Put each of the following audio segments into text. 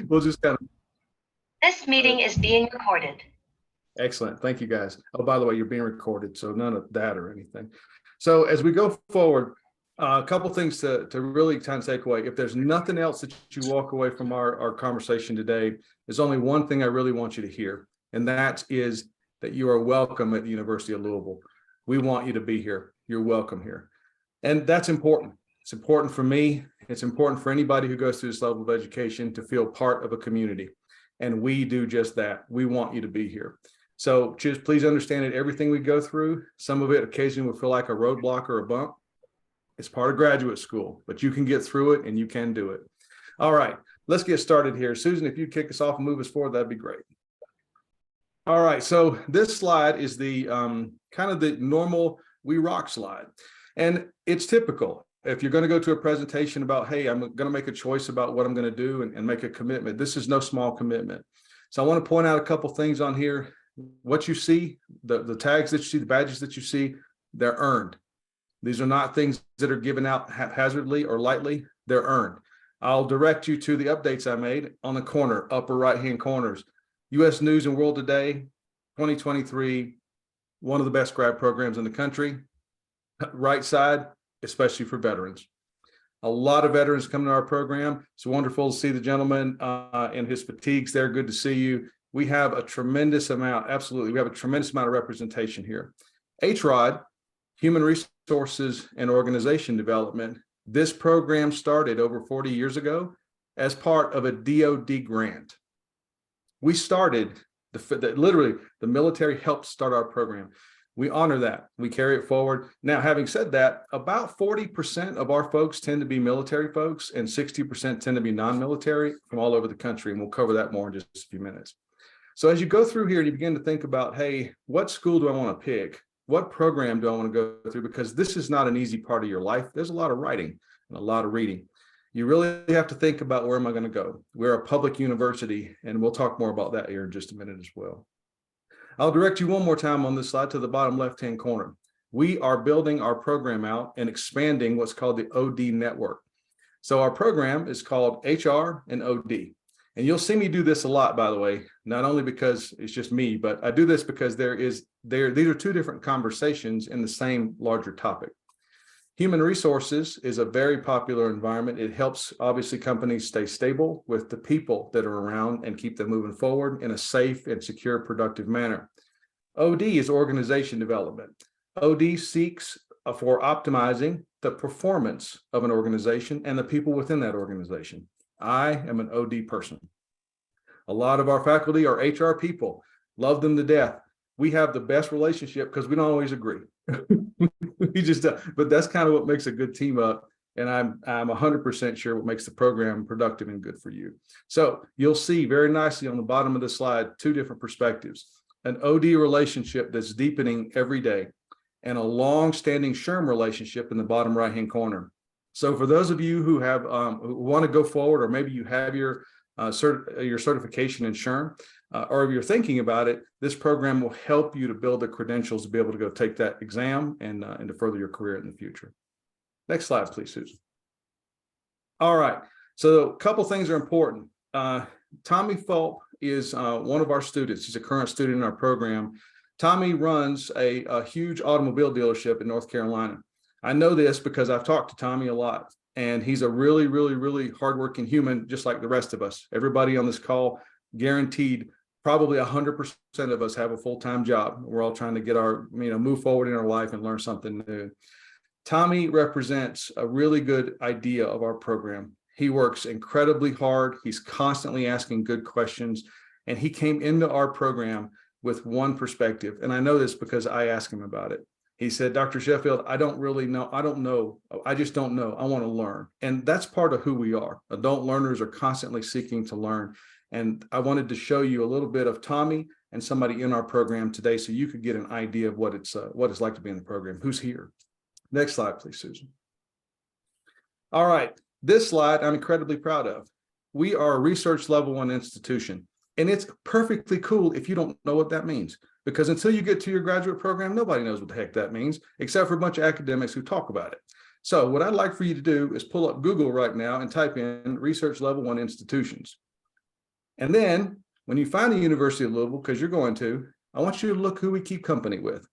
we'll just kind of. This meeting is being recorded. Excellent. Thank you, guys. Oh, by the way, you're being recorded, so none of that or anything. So as we go forward, a couple things to really kind of take away. If there's nothing else that you walk away from our conversation today, there's only one thing I really want you to hear, and that is that you are welcome at the University of Louisville. We want you to be here. You're welcome here. And that's important. It's important for me. It's important for anybody who goes through this level of education to feel part of a community. And we do just that. We want you to be here. So just please understand that everything we go through, some of it occasionally will feel like a roadblock or a bump. It's part of graduate school, but you can get through it and you can do it. All right, let's get started here. Susan, if you'd kick us off and move us forward, that'd be great. All right, so this slide is the kind of the normal We Rock slide. And it's typical. If you're going to go to a presentation about, hey, I'm going to make a choice about what I'm going to do and make a commitment, this is no small commitment. So I want to point out a couple things on here. What you see, the tags that you see, the badges that you see, they're earned. These are not things that are given out haphazardly or lightly. They're earned. I'll direct you to the updates I made on the corner, upper right-hand corners. U.S. News and World Today, 2023, one of the best grad programs in the country. Right side, especially for veterans. A lot of veterans come to our program. It's wonderful to see the gentleman in his fatigues there. Good to see you. We have a tremendous amount, absolutely. We have a tremendous amount of representation here. HROD, Human Resources and Organization Development. This program started over 40 years ago as part of a DoD grant. We started, literally, the military helped start our program. We honor that. We carry it forward. Now, having said that, about 40% of our folks tend to be military folks and 60% tend to be non-military from all over the country. And we'll cover that more in just a few minutes. So as you go through here and you begin to think about, hey, what school do I want to pick? What program do I want to go through? Because this is not an easy part of your life. There's a lot of writing and a lot of reading. You really have to think about, where am I going to go? We're a public university, and we'll talk more about that here in just a minute as well. I'll direct you one more time on this slide to the bottom left-hand corner. We are building our program out and expanding what's called the OD network. So our program is called HR and OD. And you'll see me do this a lot, by the way, not only because it's just me, but I do this because these are two different conversations in the same larger topic. Human resources is a very popular environment. It helps, obviously, companies stay stable with the people that are around and keep them moving forward in a safe and secure, productive manner. OD is organization development. OD seeks for optimizing the performance of an organization and the people within that organization. I am an OD person. A lot of our faculty are HR people. Love them to death. We have the best relationship because we don't always agree. We just, but that's kind of what makes a good team up. And I'm 100% sure what makes the program productive and good for you. So you'll see very nicely on the bottom of the slide, two different perspectives: an OD relationship that's deepening every day, and a long-standing SHRM relationship in the bottom right-hand corner. So for those of you who have who want to go forward, or maybe you have your certification in SHRM, or if you're thinking about it, this program will help you to build the credentials to be able to go take that exam and to further your career in the future. Next slide, please, Susan. All right, so a couple things are important. Tommy Fulp is one of our students. He's a current student in our program. Tommy runs a huge automobile dealership in North Carolina. I know this because I've talked to Tommy a lot, and he's a really, really, really hardworking human, just like the rest of us. Everybody on this call, guaranteed, probably 100% of us have a full-time job. We're all trying to get our, move forward in our life and learn something new. Tommy represents a really good idea of our program. He works incredibly hard. He's constantly asking good questions, and he came into our program with one perspective. And I know this because I asked him about it. He said, Dr. Sheffield, I don't really know. I don't know. I just don't know. I want to learn. And that's part of who we are. Adult learners are constantly seeking to learn. And I wanted to show you a little bit of Tommy and somebody in our program today so you could get an idea of what it's like to be in the program. Who's here? Next slide, please, Susan. All right. This slide I'm incredibly proud of. We are a research level 1 institution. And it's perfectly cool if you don't know what that means. Because until you get to your graduate program, nobody knows what the heck that means, except for a bunch of academics who talk about it. So what I'd like for you to do is pull up Google right now and type in research level 1 institutions. And then when you find the University of Louisville, because you're going to, I want you to look who we keep company with.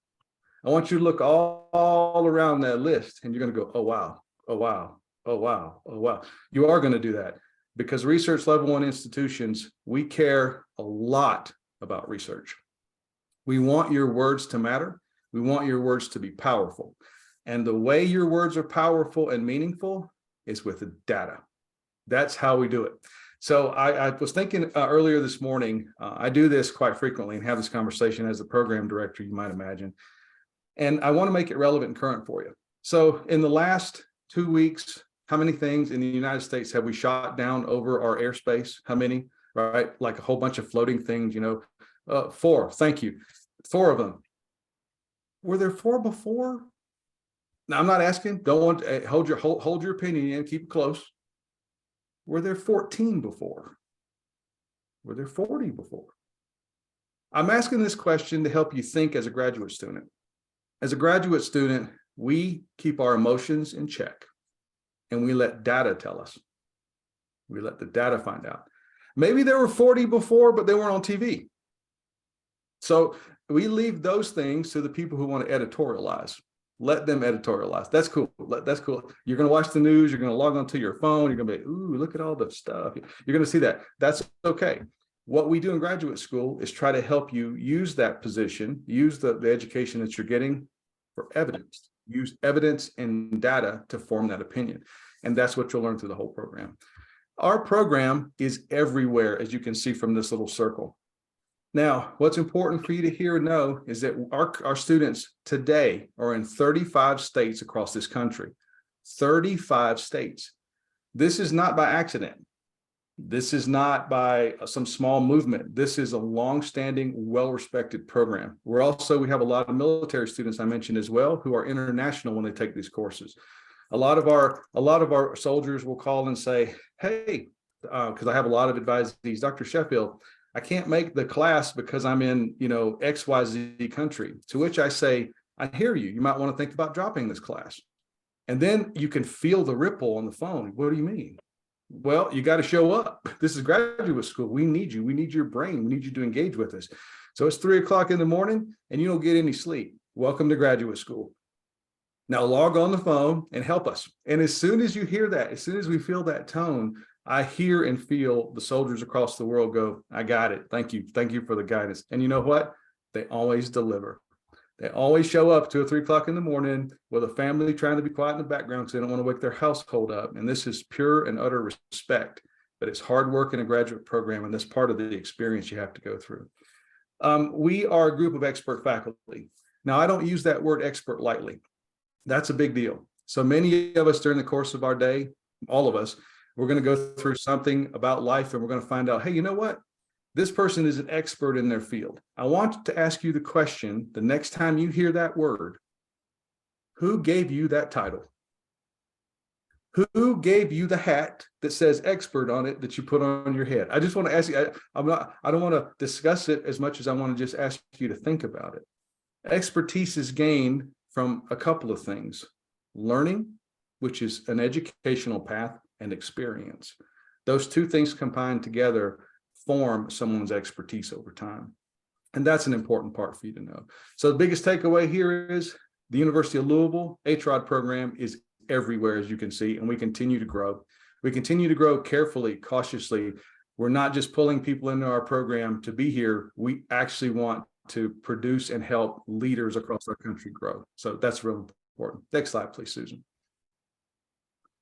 I want you to look all around that list, and you're going to go, oh, wow, oh, wow, oh, wow, oh, wow. You are going to do that because research level 1 institutions, we care a lot about research. We want your words to matter. We want your words to be powerful. And the way your words are powerful and meaningful is with the data. That's how we do it. So I was thinking earlier this morning, I do this quite frequently and have this conversation as the program director, you might imagine. And I want to make it relevant and current for you. So in the last 2 weeks, how many things in the United States have we shot down over our airspace? How many, right? Like a whole bunch of floating things, 4, thank you. 4 of them. Were there 4 before? Now, I'm not asking, don't want hold your opinion in, keep it close. Were there 14 before? Were there 40 before? I'm asking this question to help you think as a graduate student. As a graduate student, we keep our emotions in check and we let data tell us. We let the data find out. Maybe there were 40 before, but they weren't on TV. So we leave those things to the people who want to editorialize. Let them editorialize. That's cool. That's cool. You're going to watch the news. You're going to log onto your phone. You're going to be, ooh, look at all the stuff. You're going to see that. That's okay. What we do in graduate school is try to help you use that position, use the education that you're getting for evidence. Use evidence and data to form that opinion. And that's what you'll learn through the whole program. Our program is everywhere, as you can see from this little circle. Now, what's important for you to hear and know is that our students today are in 35 states across this country. 35 states. This is not by accident. This is not by some small movement. This is a long-standing, well-respected program. We have a lot of military students I mentioned as well who are international when they take these courses. A lot of our soldiers will call and say, hey, because I have a lot of advisees, Dr. Sheffield, I can't make the class because I'm in, XYZ country. To which I say, I hear you. You might want to think about dropping this class. And then you can feel the ripple on the phone. What do you mean? Well, you got to show up. This is graduate school. We need you. We need your brain. We need you to engage with us. So it's 3 o'clock in the morning and you don't get any sleep. Welcome to graduate school. Now log on the phone and help us. And as soon as you hear that, as soon as we feel that tone, I hear and feel the soldiers across the world go, I got it. Thank you. Thank you for the guidance. And you know what? They always deliver. They always show up 2 or 3 o'clock in the morning with a family trying to be quiet in the background so they don't want to wake their household up. And this is pure and utter respect, but it's hard work in a graduate program. And that's part of the experience you have to go through. We are a group of expert faculty. Now, I don't use that word expert lightly. That's a big deal. So many of us during the course of our day, all of us, we're going to go through something about life and we're going to find out, hey, you know what? This person is an expert in their field. I want to ask you the question, the next time you hear that word, who gave you that title? Who gave you the hat that says expert on it that you put on your head? I just want to ask you, I don't want to discuss it as much as I want to just ask you to think about it. Expertise is gained from a couple of things: learning, which is an educational path, and experience. Those two things combined together form someone's expertise over time. And that's an important part for you to know. So the biggest takeaway here is the University of Louisville HROD program is everywhere, as you can see, and we continue to grow. We continue to grow carefully, cautiously. We're not just pulling people into our program to be here. We actually want to produce and help leaders across our country grow. So that's really important. Next slide, please, Susan.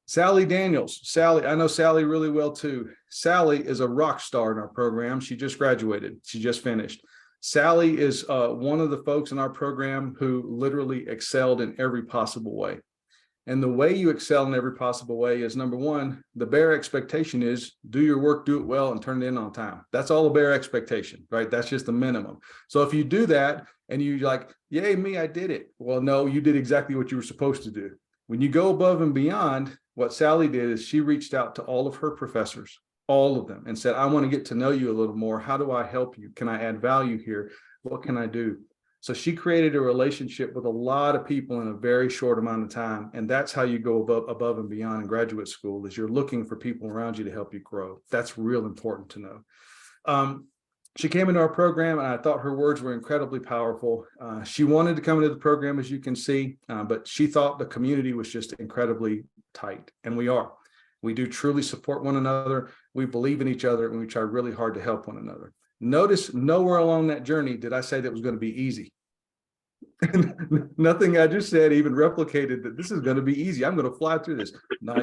Sally Daniels. Sally, I know Sally really well too. Sally is a rock star in our program. She just graduated. She just finished. Sally is one of the folks in our program who literally excelled in every possible way. And the way you excel in every possible way is, number one, the bare expectation is do your work, do it well, and turn it in on time. That's all a bare expectation, right? That's just the minimum. So if you do that and you like, yay, me, I did it. Well, no, you did exactly what you were supposed to do. When you go above and beyond, what Sally did is she reached out to all of her professors, all of them, and said, I want to get to know you a little more. How do I help you? Can I add value here? What can I do? So she created a relationship with a lot of people in a very short amount of time. And that's how you go above and beyond in graduate school, is you're looking for people around you to help you grow. That's real important to know. She came into our program, and I thought her words were incredibly powerful. She wanted to come into the program, as you can see, but she thought the community was just incredibly tight, and we are. We do truly support one another. We believe in each other, and we try really hard to help one another. Notice nowhere along that journey did I say that it was going to be easy. Nothing I just said even replicated that this is going to be easy. I'm going to fly through this. No,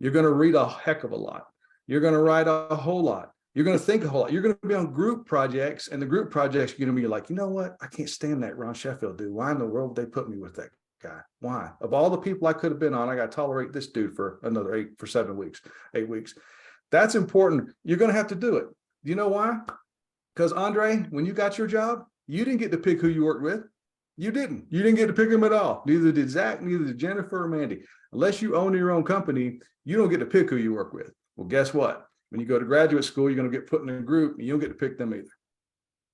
you're going to read a heck of a lot. You're going to write a whole lot. You're going to think a whole lot. You're going to be on group projects, and the group projects are going to be like, you know what? I can't stand that Ron Sheffield dude. Why in the world did they put me with that guy? Why? Of all the people I could have been on, I got to tolerate this dude for another 8 weeks. That's important. You're going to have to do it. Do you know why? Because Andre, when you got your job, you didn't get to pick who you worked with. You didn't. You didn't get to pick them at all. Neither did Zach, neither did Jennifer or Mandy. Unless you own your own company, you don't get to pick who you work with. Well, guess what? When you go to graduate school, you're going to get put in a group, and you don't get to pick them either,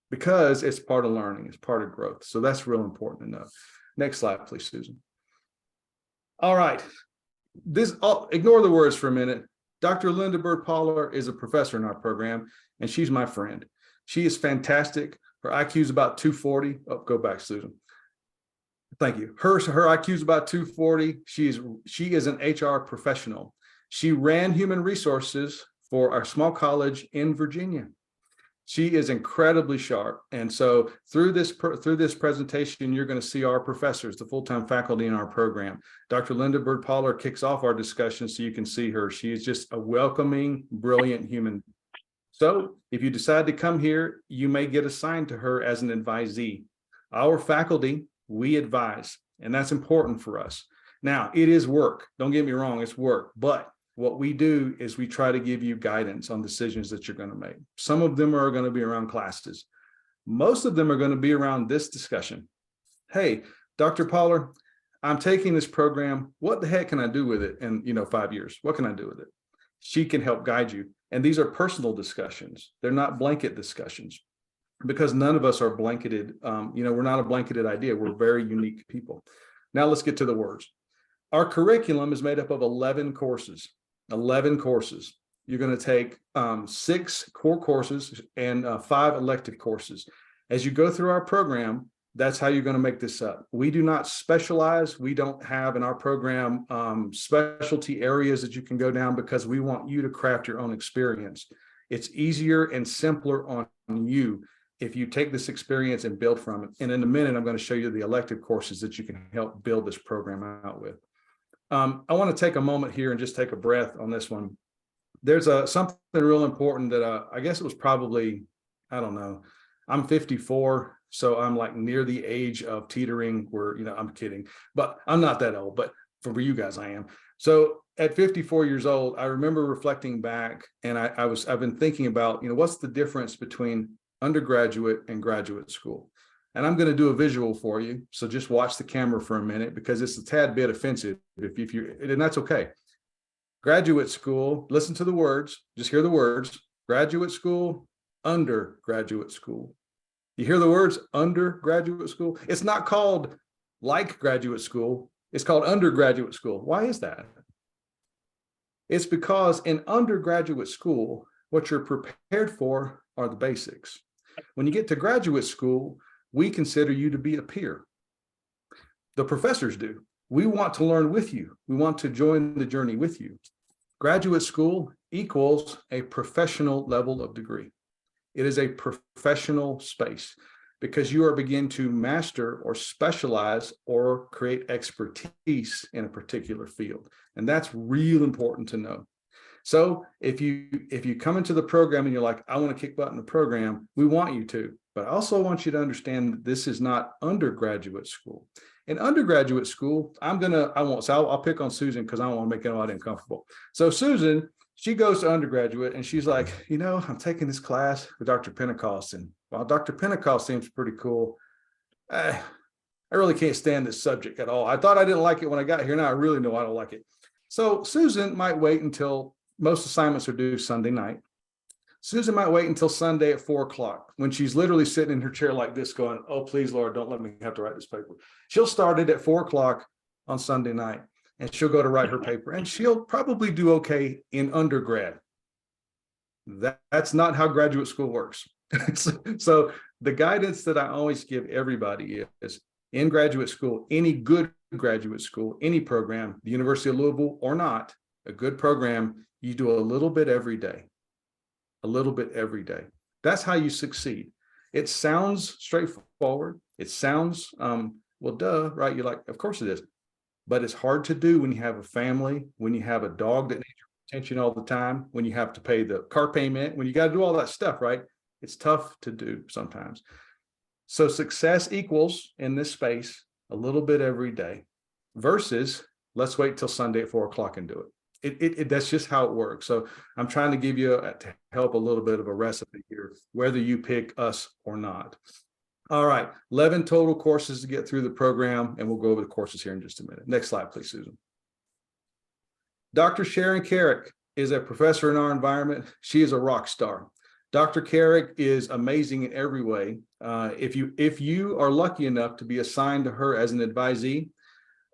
because it's part of learning. It's part of growth. So that's real important to know. Next slide, please, Susan. All right. Ignore the words for a minute. Dr. Linda Bird-Poller is a professor in our program, and she's my friend. She is fantastic. Her IQ is about 240. Oh, go back, Susan. Thank you. Her IQ is about 240. She is an HR professional. She ran human resources for our small college in Virginia. She is incredibly sharp. And so through this presentation, you're going to see our professors, the full-time faculty in our program. Dr. Linda Bird-Poller kicks off our discussion, so you can see her. She is just a welcoming, brilliant human. So if you decide to come here, you may get assigned to her as an advisee. Our faculty, we advise, and that's important for us. Now, it is work. Don't get me wrong, it's work. But what we do is we try to give you guidance on decisions that you're going to make. Some of them are going to be around classes. Most of them are going to be around this discussion. Hey, Dr. Poller, I'm taking this program. What the heck can I do with it in 5 years? What can I do with it? She can help guide you. And these are personal discussions. They're not blanket discussions, because none of us are blanketed. We're not a blanketed idea. We're very unique people. Now let's get to the words. Our curriculum is made up of 11 courses. 11 courses. You're going to take 6 core courses and 5 elective courses. As you go through our program, that's how you're going to make this up. We do not specialize. We don't have in our program specialty areas that you can go down, because we want you to craft your own experience. It's easier and simpler on you if you take this experience and build from it. And in a minute, I'm going to show you the elective courses that you can help build this program out with. I want to take a moment here and just take a breath on this one. There's something real important that I guess it was probably, I don't know, I'm 54, so I'm like near the age of teetering where, I'm kidding, but I'm not that old, but for you guys, I am. So at 54 years old, I remember reflecting back, and I've been thinking about, what's the difference between undergraduate and graduate school? And I'm going to do a visual for you. So just watch the camera for a minute, because it's a tad bit offensive and that's okay. Graduate school, listen to the words, just hear the words. Graduate school, undergraduate school. You hear the words undergraduate school? It's not called like graduate school. It's called undergraduate school. Why is that? It's because in undergraduate school, what you're prepared for are the basics. When you get to graduate school, we consider you to be a peer. The professors do. We want to learn with you. We want to join the journey with you. Graduate school equals a professional level of degree. It is a professional space, because you are beginning to master or specialize or create expertise in a particular field. And that's real important to know. So if you come into the program and you're like, I want to kick butt in the program, we want you to. But I also want you to understand that this is not undergraduate school. In undergraduate school, I'll pick on Susan because I don't want to make anybody uncomfortable. So Susan, she goes to undergraduate and she's like, I'm taking this class with Dr. Pentecost. And while Dr. Pentecost seems pretty cool, I really can't stand this subject at all. I thought I didn't like it when I got here. Now I really know I don't like it. So Susan might wait until most assignments are due Sunday night. Susan might wait until Sunday at 4 o'clock when she's literally sitting in her chair like this going, oh, please, Lord, don't let me have to write this paper. She'll start it at 4 o'clock on Sunday night and she'll go to write her paper and she'll probably do okay in undergrad. That's not how graduate school works. So the guidance that I always give everybody is in graduate school, any good graduate school, any program, the University of Louisville or not, a good program, you do a little bit every day. A little bit every day. That's how you succeed. It sounds straightforward. It sounds, well, duh, right? You're like, of course it is. But it's hard to do when you have a family, when you have a dog that needs your attention all the time, when you have to pay the car payment, when you got to do all that stuff, right? It's tough to do sometimes. So success equals in this space a little bit every day versus let's wait till Sunday at 4 o'clock and do it. That's just how it works. So I'm trying to give you to help a little bit of a recipe here, whether you pick us or not. All right, 11 total courses to get through the program, and we'll go over the courses here in just a minute. Next slide, please, Susan. Dr. Sharon Carrick is a professor in our environment. She is a rock star. Dr. Carrick is amazing in every way. If you are lucky enough to be assigned to her as an advisee,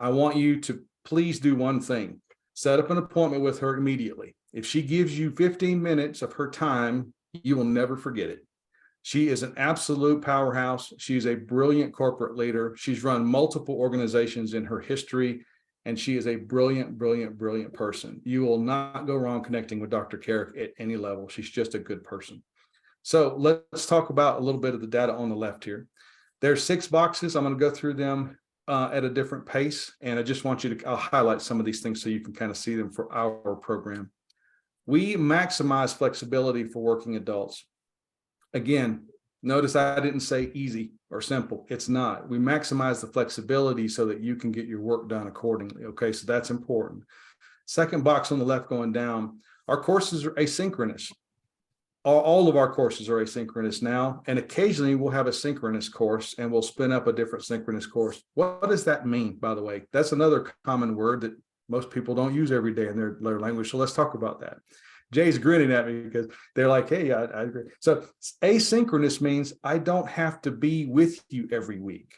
I want you to please do one thing. Set up an appointment with her immediately. If she gives you 15 minutes of her time, you will never forget it. She is an absolute powerhouse. She's a brilliant corporate leader. She's run multiple organizations in her history, and she is a brilliant, brilliant, brilliant person. You will not go wrong connecting with Dr. Carrick at any level. She's just a good person. So let's talk about a little bit of the data on the left here. There's 6 boxes. I'm going to go through them at a different pace. And I just want you to, I'll highlight some of these things so you can kind of see them for our program. We maximize flexibility for working adults. Again, notice I didn't say easy or simple. It's not. We maximize the flexibility so that you can get your work done accordingly. Okay, so that's important. Second box on the left going down, our courses are asynchronous. All of our courses are asynchronous now, and occasionally we'll have a synchronous course and we'll spin up a different synchronous course. What does that mean, by the way? That's another common word that most people don't use every day in their language. So let's talk about that. Jay's grinning at me because they're like, hey, I agree. So asynchronous means I don't have to be with you every week.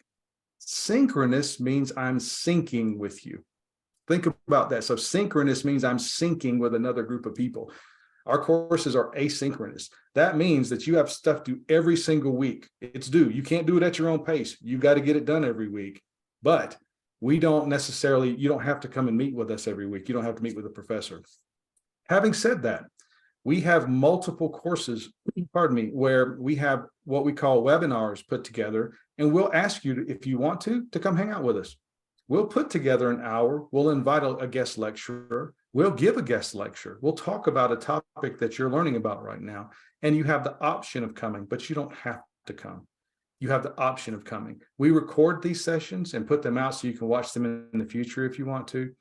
Synchronous means I'm syncing with you. Think about that. So synchronous means I'm syncing with another group of people. Our courses are asynchronous. That means that you have stuff due every single week. It's due. You can't do it at your own pace. You've got to get it done every week. But we don't necessarily, you don't have to come and meet with us every week. You don't have to meet with a professor. Having said that, we have multiple courses, pardon me, where we have what we call webinars put together, and we'll ask you, if you want to come hang out with us. We'll put together an hour. We'll invite a guest lecturer. We'll give a guest lecture. We'll talk about a topic that you're learning about right now, and you have the option of coming, but you don't have to come. You have the option of coming. We record these sessions and put them out so you can watch them in the future if you want to.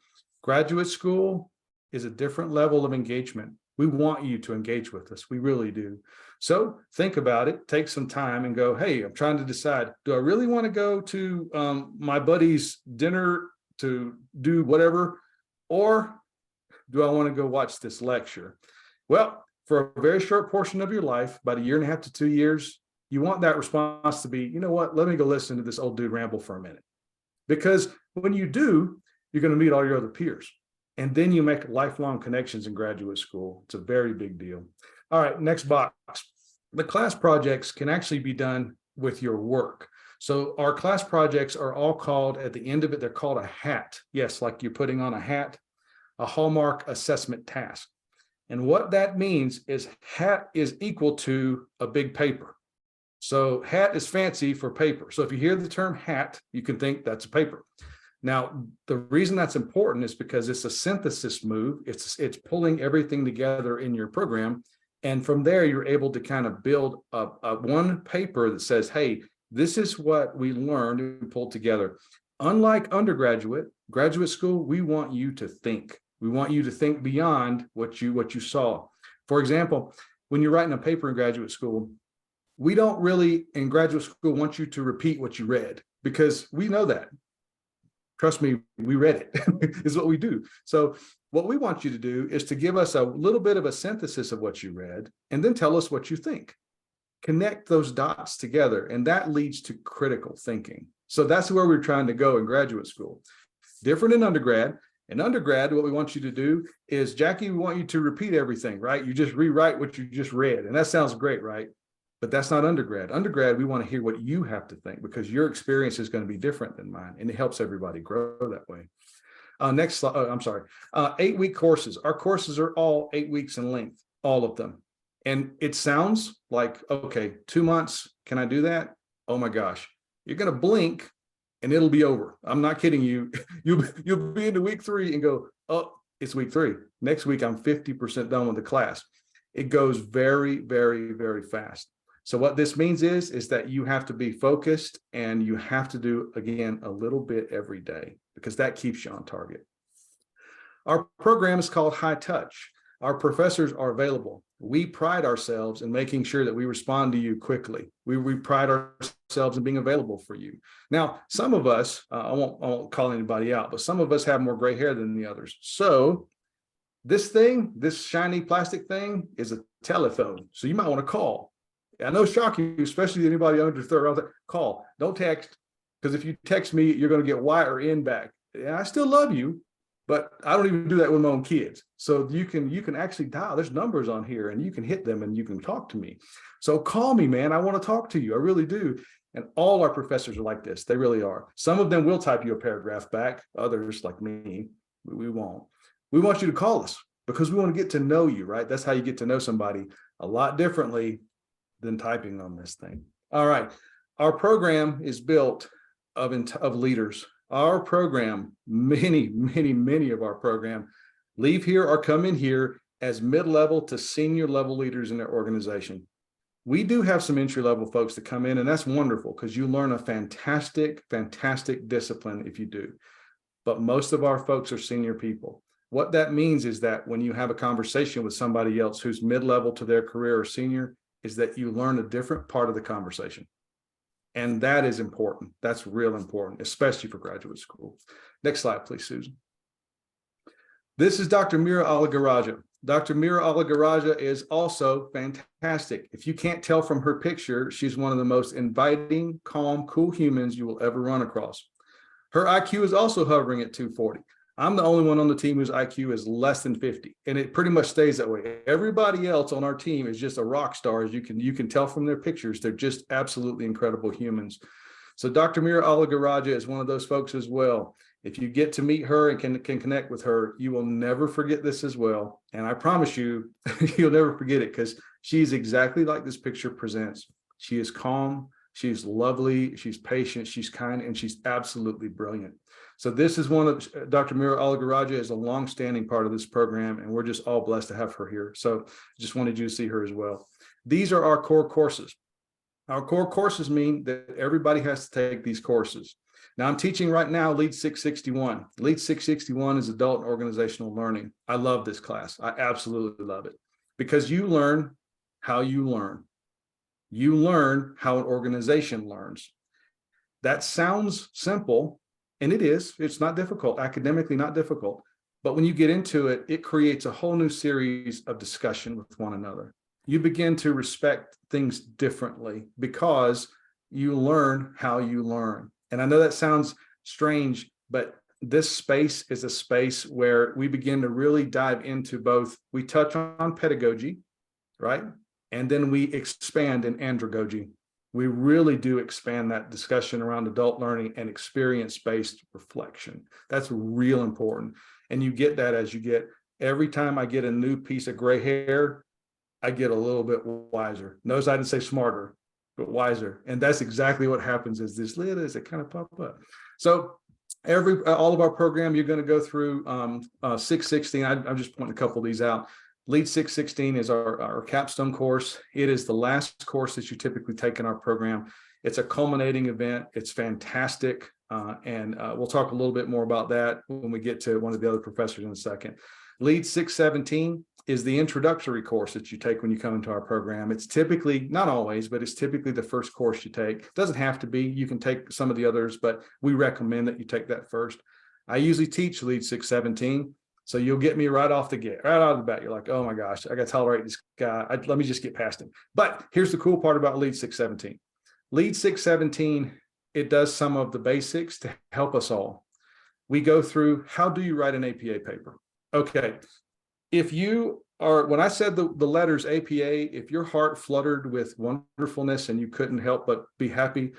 Graduate school is a different level of engagement. We want you to engage with us. We really do. So think about it, take some time and go, hey, I'm trying to decide, do I really want to go to my buddy's dinner to do whatever, or do I want to go watch this lecture? Well, for a very short portion of your life, about 1.5 years to 2 years, you want that response to be, you know what, let me go listen to this old dude ramble for a minute. Because when you do, you're going to meet all your other peers. And then you make lifelong connections in graduate school. It's a very big deal. All right, next box. The class projects can actually be done with your work. So our class projects are all called, at the end of it, they're called a HAT. Yes, like you're putting on a hat, a Hallmark assessment task. And what that means is HAT is equal to a big paper. So HAT is fancy for paper. So if you hear the term HAT, you can think that's a paper. Now, the reason that's important is because it's a synthesis move. It's pulling everything together in your program. And from there, you're able to kind of build a one paper that says, hey, this is what we learned and pulled together. Unlike undergraduate, graduate school, we want you to think. We want you to think beyond what you saw. For example, when you're writing a paper in graduate school, we don't really, in graduate school, want you to repeat what you read, because we know that. Trust me, we read it, is what we do. So what we want you to do is to give us a little bit of a synthesis of what you read, and then tell us what you think. Connect those dots together, and that leads to critical thinking. So that's where we're trying to go in graduate school. Different in undergrad. In undergrad, what we want you to do is, Jackie, we want you to repeat everything, right? You just rewrite what you just read. And that sounds great, right? But that's not undergrad. Undergrad, we want to hear what you have to think, because your experience is going to be different than mine, and it helps everybody grow that way. Next slide. I'm sorry. 8-week courses. Our courses are all 8 weeks in length, all of them. And it sounds like, okay, 2 months, can I do that? Oh my gosh, you're going to blink and it'll be over. I'm not kidding you. You'll be into week 3 and go, oh, it's week 3. Next week, I'm 50% done with the class. It goes very, very, very fast. So what this means is that you have to be focused, and you have to do, again, a little bit every day, because that keeps you on target. Our program is called High Touch. Our professors are available. We pride ourselves in making sure that we respond to you quickly. We pride ourselves in being available for you. Now, some of us, I won't call anybody out, but some of us have more gray hair than the others. So this shiny plastic thing is a telephone. So you might want to call. I know, shock you, especially anybody under 30. Call, don't text, because if you text me, you're going to get Y or N back. And I still love you, but I don't even do that with my own kids. So you can actually dial. There's numbers on here, and you can hit them and you can talk to me. So call me, man. I want to talk to you. I really do. And all our professors are like this. They really are. Some of them will type you a paragraph back. Others, like me, we won't. We want you to call us, because we want to get to know you, right? That's how you get to know somebody a lot differently than typing on this thing. All right. Our program is built of leaders. Our program, many of our program leave here or come in here as mid-level to senior level leaders in their organization. We do have some entry-level folks that come in, and that's wonderful, because you learn a fantastic discipline if you do. But most of our folks are senior people. What that means is that when you have a conversation with somebody else who's mid-level to their career or senior, is that you learn a different part of the conversation. And that is important. That's real important, especially for graduate school. Next slide, please, Susan. This is Dr. Mira Alagaraja. Dr. Mira Alagaraja is also fantastic. If you can't tell from her picture, she's one of the most inviting, calm, cool humans you will ever run across. Her IQ is also hovering at 240. I'm the only one on the team whose IQ is less than 50, and it pretty much stays that way. Everybody else on our team is just a rock star. As you can tell from their pictures, they're just absolutely incredible humans. So Dr. Mira Alagaraja is one of those folks as well. If you get to meet her and can connect with her, you will never forget this as well. And I promise you, you'll never forget it, because she's exactly like this picture presents. She is calm, she's lovely, she's patient, she's kind, and she's absolutely brilliant. So this is one of Dr. Mira Alagaraja is a longstanding part of this program, and we're just all blessed to have her here. So just wanted you to see her as well. These are our core courses. Our core courses mean that everybody has to take these courses. Now I'm teaching right now Lead 661. Lead 661 is adult and organizational learning. I love this class. I absolutely love it, because you learn how you learn. You learn how an organization learns. That sounds simple, and it is. It's not difficult, academically not difficult. But when you get into it, it creates a whole new series of discussion with one another. You begin to respect things differently, because you learn how you learn. And I know that sounds strange, but this space is a space where we begin to really dive into both. We touch on pedagogy, right? And then we expand in andragogy. We really do expand that discussion around adult learning and experience-based reflection. That's real important. And you get that as you get, every time I get a new piece of gray hair, I get a little bit wiser. Notice I didn't say smarter, but wiser. And that's exactly what happens as this lid is it kind of pop up. So all of our program, you're going to go through 616. I'm just pointing a couple of these out. Lead 616 is our capstone course. It is the last course that you typically take in our program. It's a culminating event. It's fantastic. And we'll talk a little bit more about that when we get to one of the other professors in a second. Lead 617 is the introductory course that you take when you come into our program. It's typically, not always, but it's typically the first course you take. It doesn't have to be. You can take some of the others, but we recommend that you take that first. I usually teach Lead 617. So you'll get me right out of the bat. You're like, oh my gosh, I got to tolerate this guy. Let me just get past him. But here's the cool part about Lead 617. Lead 617, it does some of the basics to help us all. We go through, how do you write an APA paper? Okay, if you are, when I said the letters APA, if your heart fluttered with wonderfulness and you couldn't help but be happy,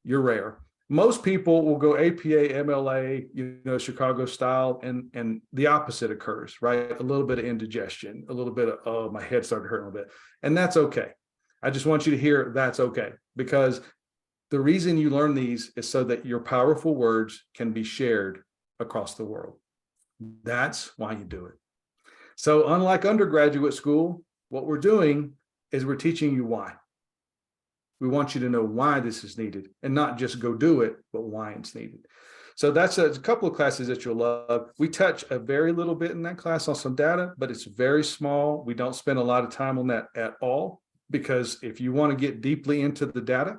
you're rare. Most people will go APA, MLA, Chicago style, and the opposite occurs, right? A little bit of indigestion, a little bit of, oh, my head started hurting a little bit. And that's okay. I just want you to hear that's okay, because the reason you learn these is so that your powerful words can be shared across the world. That's why you do it. So unlike undergraduate school, what we're doing is we're teaching you why. We want you to know why this is needed and not just go do it, but why it's needed. So that's a couple of classes that you'll love. We touch a very little bit in that class on some data, but it's very small. We don't spend a lot of time on that at all, because if you want to get deeply into the data,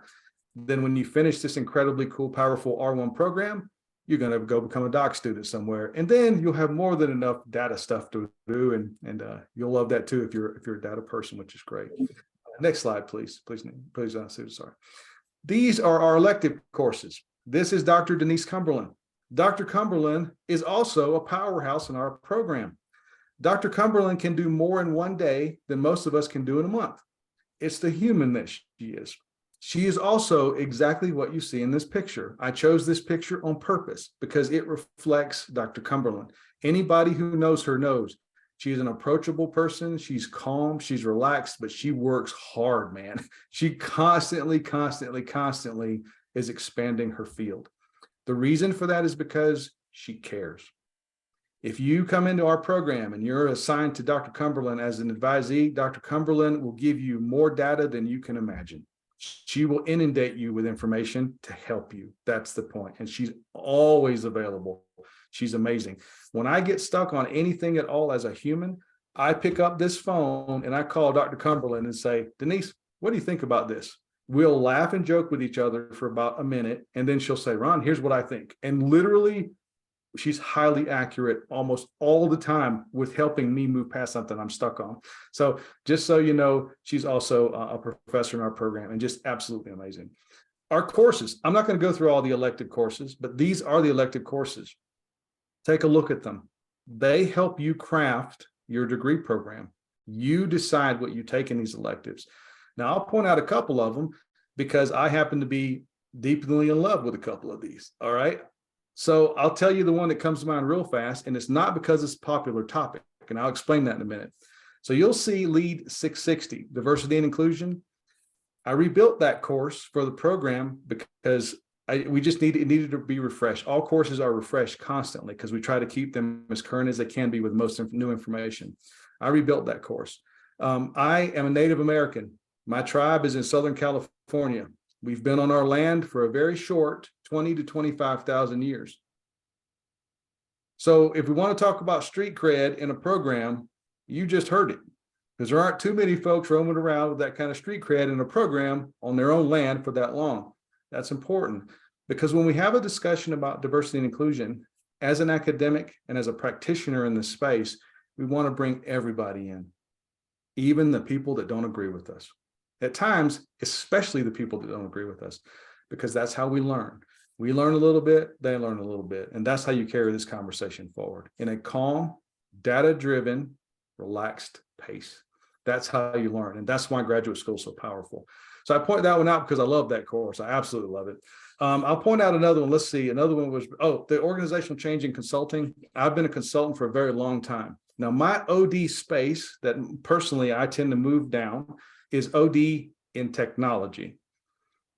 then when you finish this incredibly cool, powerful R1 program, you're going to go become a doc student somewhere. And then you'll have more than enough data stuff to do. And you'll love that too if you're a data person, which is great. Next slide, please. Please, Susan, sorry. These are our elective courses. This is Dr. Denise Cumberland. Dr. Cumberland is also a powerhouse in our program. Dr. Cumberland can do more in one day than most of us can do in a month. It's the human that she is. She is also exactly what you see in this picture. I chose this picture on purpose because it reflects Dr. Cumberland. Anybody who knows her knows she's an approachable person. She's calm, she's relaxed, but she works hard, man. She constantly is expanding her field. The reason for that is because she cares. If you come into our program and you're assigned to Dr. Cumberland as an advisee, Dr. Cumberland will give you more data than you can imagine. She will inundate you with information to help you. That's the point. And she's always available. She's amazing. When I get stuck on anything at all as a human, I pick up this phone and I call Dr. Cumberland and say, Denise, what do you think about this? We'll laugh and joke with each other for about a minute. And then she'll say, Ron, here's what I think. And literally, she's highly accurate almost all the time with helping me move past something I'm stuck on. So just so you know, she's also a professor in our program and just absolutely amazing. Our courses, I'm not going to go through all the elective courses, but these are the elective courses. Take a look at them. They help you craft your degree program. You decide what you take in these electives. Now, I'll point out a couple of them because I happen to be deeply in love with a couple of these. All right. So I'll tell you the one that comes to mind real fast, and it's not because it's a popular topic, and I'll explain that in a minute. So you'll see Lead 660, Diversity and Inclusion. I rebuilt that course for the program because it needed to be refreshed. All courses are refreshed constantly because we try to keep them as current as they can be with most new information. I rebuilt that course. I am a Native American. My tribe is in Southern California. We've been on our land for a very short 20 to 25,000 years. So if we want to talk about street cred in a program, you just heard it, because there aren't too many folks roaming around with that kind of street cred in a program on their own land for that long. That's important, because when we have a discussion about diversity and inclusion, as an academic and as a practitioner in this space, we want to bring everybody in, even the people that don't agree with us. At times, especially the people that don't agree with us, because that's how we learn. We learn a little bit, they learn a little bit. And that's how you carry this conversation forward in a calm, data-driven, relaxed pace. That's how you learn. And that's why graduate school is so powerful. So I point that one out because I love that course. I absolutely love it. I'll point out another one. Let's see. Another one was, the organizational change in consulting. I've been a consultant for a very long time. Now, my OD space that personally I tend to move down is OD in technology.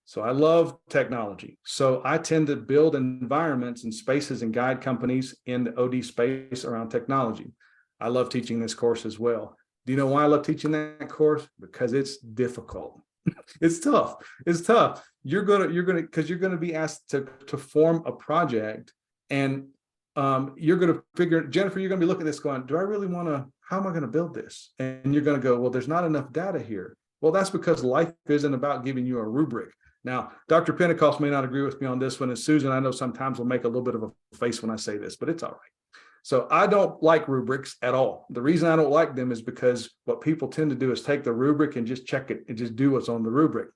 So I love technology. So I tend to build environments and spaces and guide companies in the OD space around technology. I love teaching this course as well. Do you know why I love teaching that course? Because it's difficult. It's tough. It's tough. You're gonna be asked to form a project, and you're gonna figure, Jennifer, you're gonna be looking at this going, do I really want to, how am I going to build this? And you're gonna go, well, there's not enough data here. Well, that's because life isn't about giving you a rubric. Now, Dr. Pentecost may not agree with me on this one, and Susan, I know sometimes will make a little bit of a face when I say this, but it's all right. So I don't like rubrics at all. The reason I don't like them is because what people tend to do is take the rubric and just check it and just do what's on the rubric.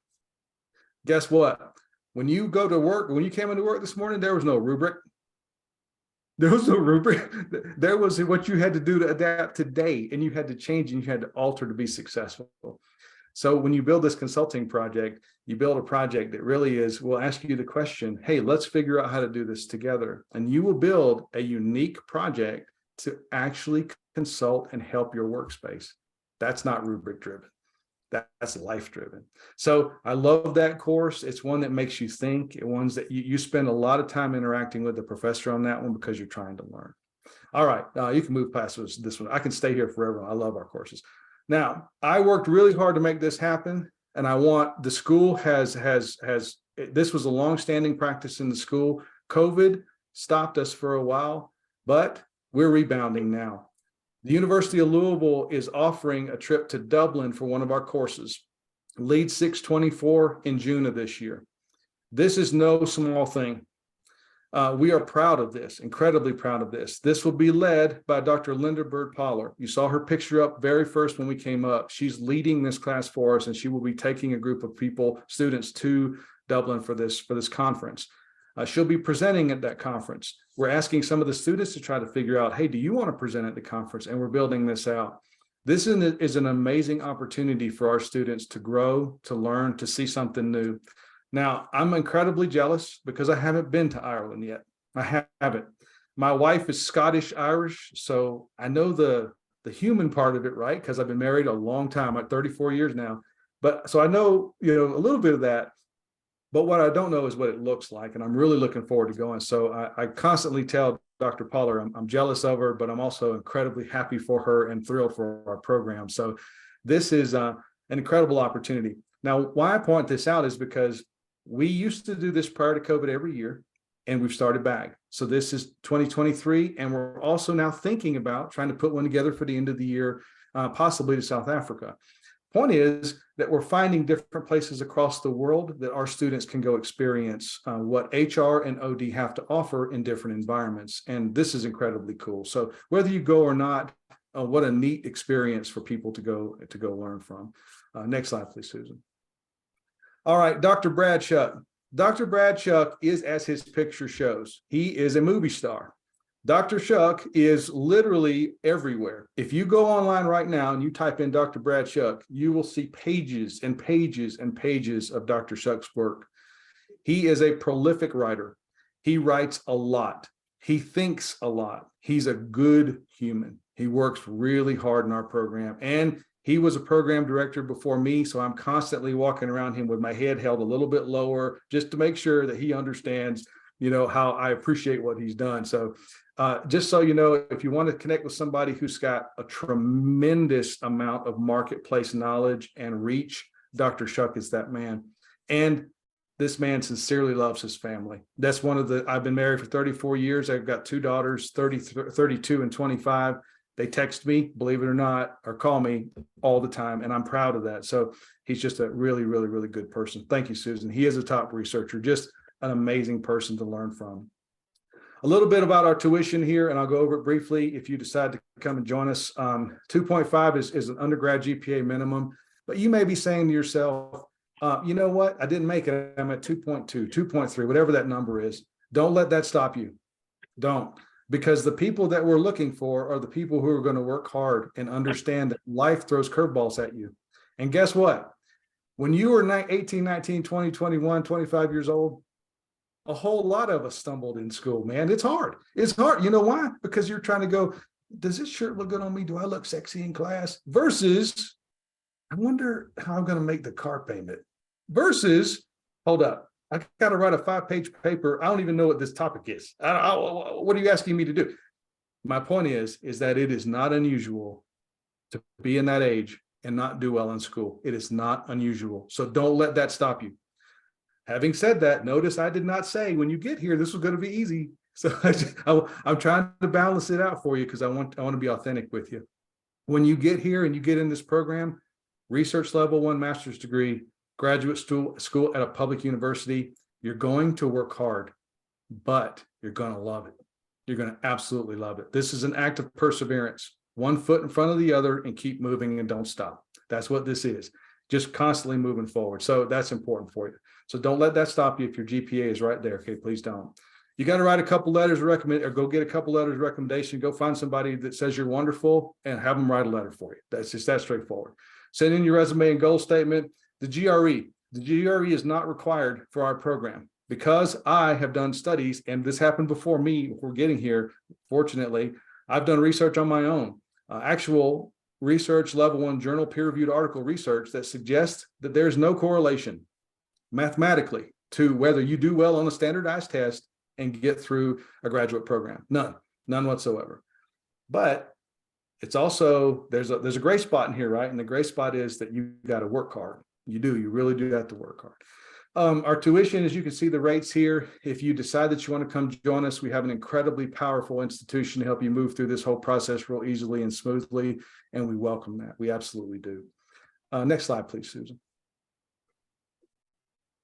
Guess what? When you go to work, when you came into work this morning, there was no rubric. There was no rubric. There was what you had to do to adapt today, and you had to change and you had to alter to be successful. So when you build this consulting project, you build a project that really is, will ask you the question, hey, let's figure out how to do this together. And you will build a unique project to actually consult and help your workspace. That's not rubric driven. That's life driven. So I love that course. It's one that makes you think. It's ones that you spend a lot of time interacting with the professor on that one because you're trying to learn. All right, you can move past this one. I can stay here forever. I love our courses. Now, I worked really hard to make this happen, and I want the school has this was a long-standing practice in the school. COVID stopped us for a while, but we're rebounding now. The University of Louisville is offering a trip to Dublin for one of our courses, Lead 624 in June of this year. This is no small thing. We are proud of this, incredibly proud of this. This will be led by Dr. Linda Bird-Poller. You saw her picture up very first when we came up. She's leading this class for us, and she will be taking a group of people, students, to Dublin for this conference. She'll be presenting at that conference. We're asking some of the students to try to figure out, hey, do you want to present at the conference? And we're building this out. This is an amazing opportunity for our students to grow, to learn, to see something new. Now, I'm incredibly jealous because I haven't been to Ireland yet. I haven't. My wife is Scottish Irish, so I know the human part of it, right? Because I've been married a long time, like 34 years now. But so I know, a little bit of that. But what I don't know is what it looks like, and I'm really looking forward to going. So I constantly tell Dr. Poller I'm jealous of her, but I'm also incredibly happy for her and thrilled for our program. So this is an incredible opportunity. Now, why I point this out is because we used to do this prior to COVID every year, and we've started back. So this is 2023, and we're also now thinking about trying to put one together for the end of the year, possibly to South Africa. Point is that we're finding different places across the world that our students can go experience what HR and OD have to offer in different environments. And this is incredibly cool. So whether you go or not, what a neat experience for people to go learn from. Next slide, please, Susan. All right, Dr. Bradshaw. Dr. Bradshaw is, as his picture shows, he is a movie star. Dr. Shuck is literally everywhere. If you go online right now and you type in Dr. Brad Shuck, you will see pages and pages and pages of Dr. Shuck's work. He is a prolific writer. He writes a lot. He thinks a lot. He's a good human. He works really hard in our program. And he was a program director before me, so I'm constantly walking around him with my head held a little bit lower just to make sure that he understands, how I appreciate what he's done. So just so you know, if you want to connect with somebody who's got a tremendous amount of marketplace knowledge and reach, Dr. Shuck is that man. And this man sincerely loves his family. That's I've been married for 34 years. I've got two daughters, 32 and 25. They text me, believe it or not, or call me all the time. And I'm proud of that. So he's just a really, really, really good person. Thank you, Susan. He is a top researcher, just an amazing person to learn from. A little bit about our tuition here, and I'll go over it briefly if you decide to come and join us. 2.5 is an undergrad GPA minimum, but you may be saying to yourself, you know what? I didn't make it. I'm at 2.2, 2.3, whatever that number is. Don't let that stop you. Don't. Because the people that we're looking for are the people who are going to work hard and understand that life throws curveballs at you. And guess what? When you were 18, 19, 20, 21, 25 years old, a whole lot of us stumbled in school, man. It's hard. It's hard. You know why? Because you're trying to go, does this shirt look good on me? Do I look sexy in class? Versus, I wonder how I'm going to make the car payment. Versus, hold up, I got to write a 5-page paper. I don't even know what this topic is. What are you asking me to do? My point is that it is not unusual to be in that age and not do well in school. It is not unusual. So don't let that stop you. Having said that, notice I did not say when you get here, this was going to be easy. So I'm trying to balance it out for you because I want to be authentic with you. When you get here and you get in this program, research level 1 master's degree, graduate school at a public university, you're going to work hard, but you're going to love it. You're going to absolutely love it. This is an act of perseverance, one foot in front of the other, and keep moving and don't stop. That's what this is. Just constantly moving forward. So that's important for you. So don't let that stop you if your GPA is right there. Okay, please don't. You got to write a couple letters of recommend, or go get a couple letters of recommendation. Go find somebody that says you're wonderful and have them write a letter for you. That's just that straightforward. Send in your resume and goal statement. The GRE. The GRE is not required for our program because I have done studies, and this happened before me. Before getting here, fortunately, I've done research on my own, actual research level 1 journal peer-reviewed article research that suggests that there's no correlation mathematically to whether you do well on a standardized test and get through a graduate program. None whatsoever. But it's also, there's a gray spot in here, right? And the gray spot is that you got to work hard. You really do have to work hard. Our tuition, as you can see the rates here, if you decide that you want to come join us, we have an incredibly powerful institution to help you move through this whole process real easily and smoothly, and we welcome that. We absolutely do. Next slide, please, Susan.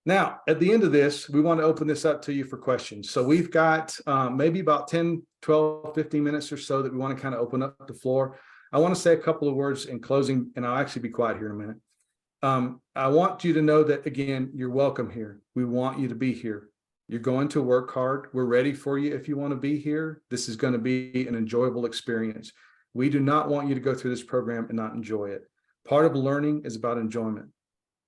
Now, at the end of this, we want to open this up to you for questions. So we've got maybe about 10, 12, 15 minutes or so that we want to kind of open up the floor. I want to say a couple of words in closing, and I'll actually be quiet here in a minute. I want you to know that, again, you're welcome here. We want you to be here. You're going to work hard. We're ready for you if you want to be here. This is going to be an enjoyable experience. We do not want you to go through this program and not enjoy it. Part of learning is about enjoyment.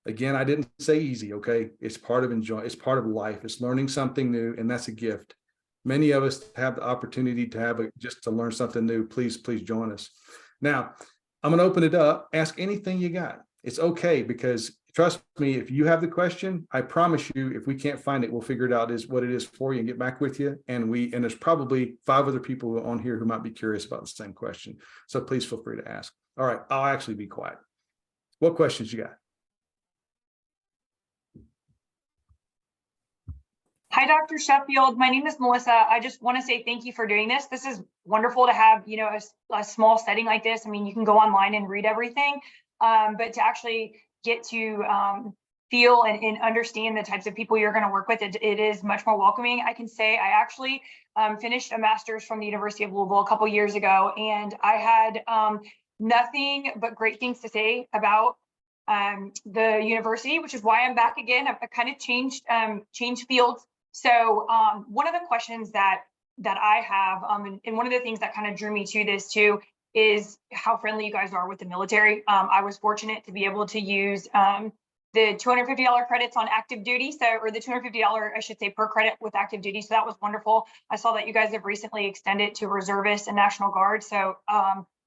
Again, I didn't say easy, okay? It's part of it's part of life. It's learning something new, and that's a gift. Many of us have the opportunity to just to learn something new. Please join us. Now, I'm going to open it up. Ask anything you got. It's okay, because trust me, if you have the question, I promise you, if we can't find it, we'll figure it out what it is for you and get back with you. And there's probably 5 other people on here who might be curious about the same question. So please feel free to ask. All right, I'll actually be quiet. What questions you got? Hi, Dr. Sheffield. My name is Melissa. I just want to say thank you for doing this. This is wonderful to have, a small setting like this. I mean, you can go online and read everything, but to actually get to feel and understand the types of people you're going to work with, it is much more welcoming. I can say I actually finished a master's from the University of Louisville a couple years ago, and I had nothing but great things to say about the university, which is why I'm back again. I've kind of changed fields. So one of the questions that I have, and one of the things that kind of drew me to this too, is how friendly you guys are with the military. I was fortunate to be able to use the $250 credits on active duty, or the $250, I should say, per credit with active duty. So that was wonderful. I saw that you guys have recently extended to reservists and National Guard. So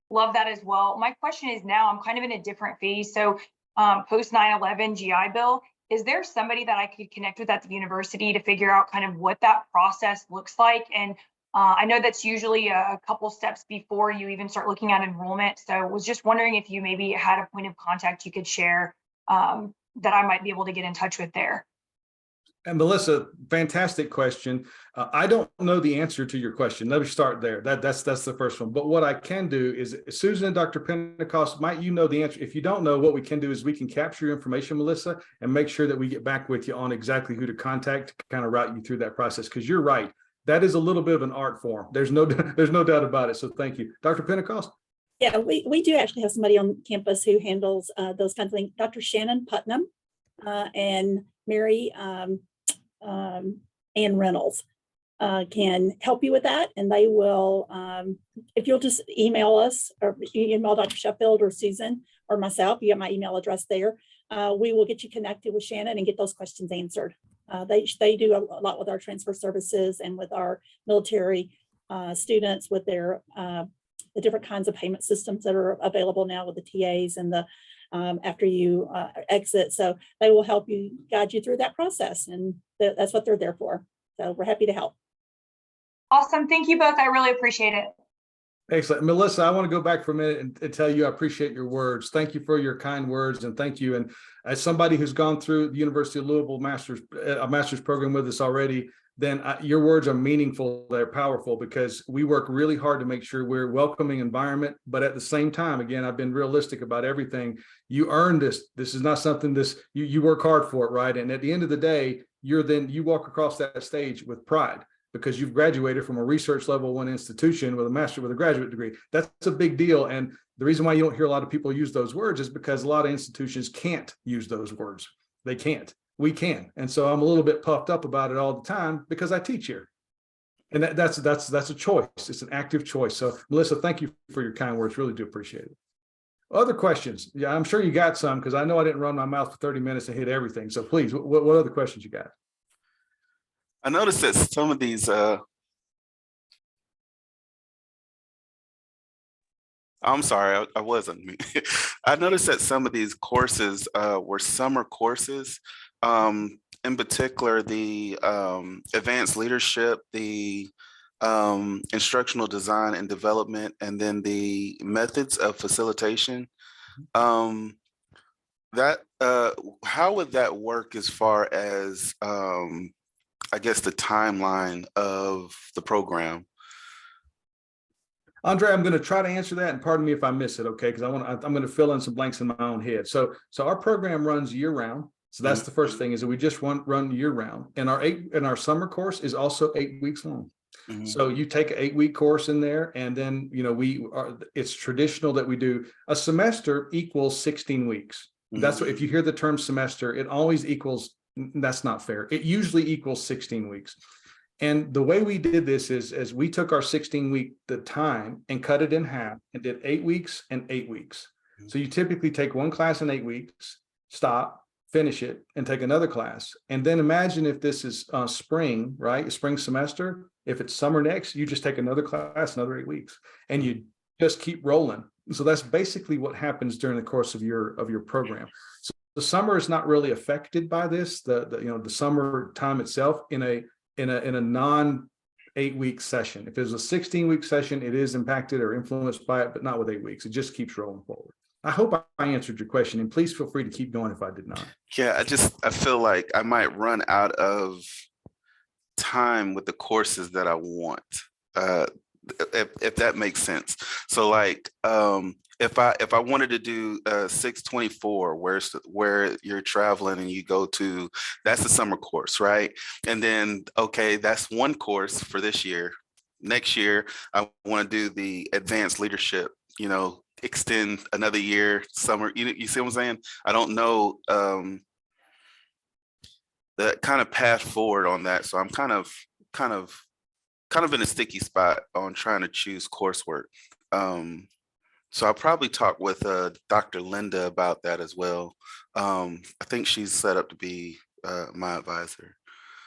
love that as well. My question is, now I'm kind of in a different phase. So post 9/11 GI Bill, is there somebody that I could connect with at the university to figure out kind of what that process looks like? And I know that's usually a couple steps before you even start looking at enrollment. So I was just wondering if you maybe had a point of contact you could share that I might be able to get in touch with there. And Melissa, fantastic question. I don't know the answer to your question. Let me start there. That's the first one. But what I can do is, Susan and Dr. Pentecost, might you know the answer? If you don't know, what we can do is we can capture your information, Melissa, and make sure that we get back with you on exactly who to contact to kind of route you through that process. Because you're right, that is a little bit of an art form. There's no doubt about it. So thank you, Dr. Pentecost. Yeah, we do actually have somebody on campus who handles those kinds of things. Dr. Shannon Putnam and Mary Ann Reynolds can help you with that, and they will, if you'll just email us, or email Dr. Sheffield or Susan or myself, you have my email address there. We will get you connected with Shannon and get those questions answered. They do a lot with our transfer services and with our military students with their the different kinds of payment systems that are available now with the TAs and the after you exit. So they will help you, guide you through that process, and that's what they're there for. So we're happy to help. Awesome. Thank you both. I really appreciate it. Excellent. Melissa, I want to go back for a minute and tell you I appreciate your words. Thank you for your kind words, and thank you. And as somebody who's gone through the University of Louisville master's program with us already, then your words are meaningful. They're powerful, because we work really hard to make sure we're a welcoming environment. But at the same time, again, I've been realistic about everything. You earned this. This is not something you work hard for it, right? And at the end of the day, you walk across that stage with pride. because you've graduated from a research level 1 institution with a master with a graduate degree. That's a big deal. And the reason why you don't hear a lot of people use those words is because a lot of institutions can't use those words. They can't. We can. And so I'm a little bit puffed up about it all the time because I teach here. And that's a choice. It's an active choice. So Melissa, thank you for your kind words. Really do appreciate it. Other questions? Yeah, I'm sure you got some, because I know I didn't run my mouth for 30 minutes and hit everything. So please, what other questions you got? I noticed that some of these, I'm sorry, I wasn't. I noticed that some of these courses were summer courses. In particular, the advanced leadership, the instructional design and development, and then the methods of facilitation. How would that work as far as, I guess, the timeline of the program? Andre, I'm going to try to answer that, and pardon me if I miss it, okay? Because I'm going to fill in some blanks in my own head. So our program runs year round. So that's the first thing, is that we just run year round. And our summer course is also 8 weeks long. So you take an 8-week course in there, and then it's traditional that we do a semester equals 16 weeks. That's what, if you hear the term semester, it always equals, that's not fair. It usually equals 16 weeks. And the way we did this is we took our 16-week time and cut it in half and did 8 weeks and 8 weeks. So you typically take one class in 8 weeks, stop, finish it, and take another class. And then imagine if this is spring, right? A spring semester. If it's summer next, you just take another class, another 8 weeks, and you just keep rolling. So that's basically what happens during the course of your program. So the summer is not really affected by this. The summer time itself in a non 8-week session. If there's a 16-week session, it is impacted or influenced by it, but not with 8 weeks. It just keeps rolling forward. I hope I answered your question, and please feel free to keep going if I did not. Yeah, I feel like I might run out of time with the courses that I want, if that makes sense. So like, if I wanted to do 624, where you're traveling and you go to, that's the summer course, right? And then, okay, that's one course for this year. Next year, I want to do the advanced leadership, extend another year, summer. You see what I'm saying? I don't know the kind of path forward on that. So I'm kind of in a sticky spot on trying to choose coursework. So I'll probably talk with Dr. Linda about that as well. I think she's set up to be my advisor.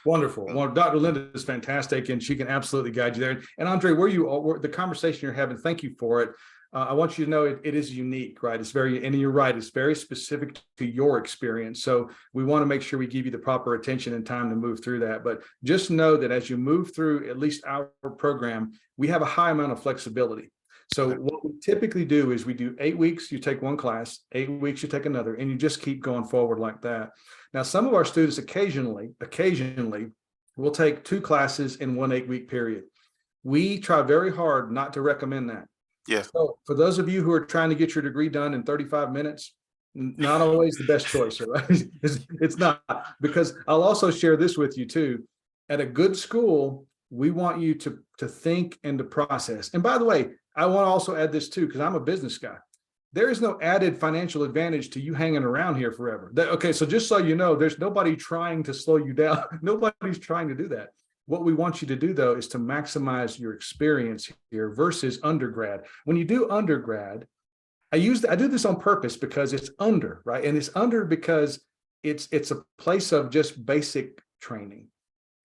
Wonderful. Well, Dr. Linda is fantastic, and she can absolutely guide you there. And Andre, the conversation you're having, thank you for it. I want you to know it is unique, right? And you're right, it's very specific to your experience. So we want to make sure we give you the proper attention and time to move through that. But just know that as you move through at least our program, we have a high amount of flexibility. So what we typically do is we do 8 weeks, you take one class, 8 weeks, you take another, and you just keep going forward like that. Now, some of our students occasionally will take 2 classes in one 8-week period. We try very hard not to recommend that. Yeah. So for those of you who are trying to get your degree done in 35 minutes, not always the best choice, right? It's not, because I'll also share this with you too. At a good school, we want you to think and to process. And by the way, I want to also add this too, because I'm a business guy. There is no added financial advantage to you hanging around here forever. Okay, so just so you know, there's nobody trying to slow you down. Nobody's trying to do that. What we want you to do, though, is to maximize your experience here versus undergrad. When you do undergrad, I do this on purpose because it's under, right? And it's under because it's a place of just basic training.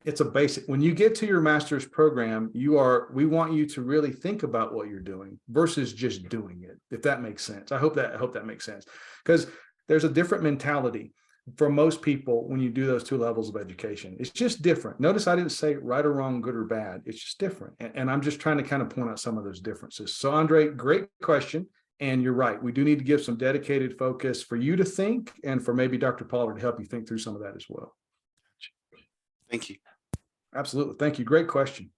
It's a basic. When you get to your master's program, we want you to really think about what you're doing versus just doing it, if that makes sense. I hope that makes sense, because there's a different mentality for most people when you do those 2 levels of education. It's just different. Notice I didn't say right or wrong, good or bad. It's just different. And I'm just trying to kind of point out some of those differences. So Andre, great question. And you're right. We do need to give some dedicated focus for you to think, and for maybe Dr. Pollard to help you think through some of that as well. Thank you. Absolutely. Thank you. Great question.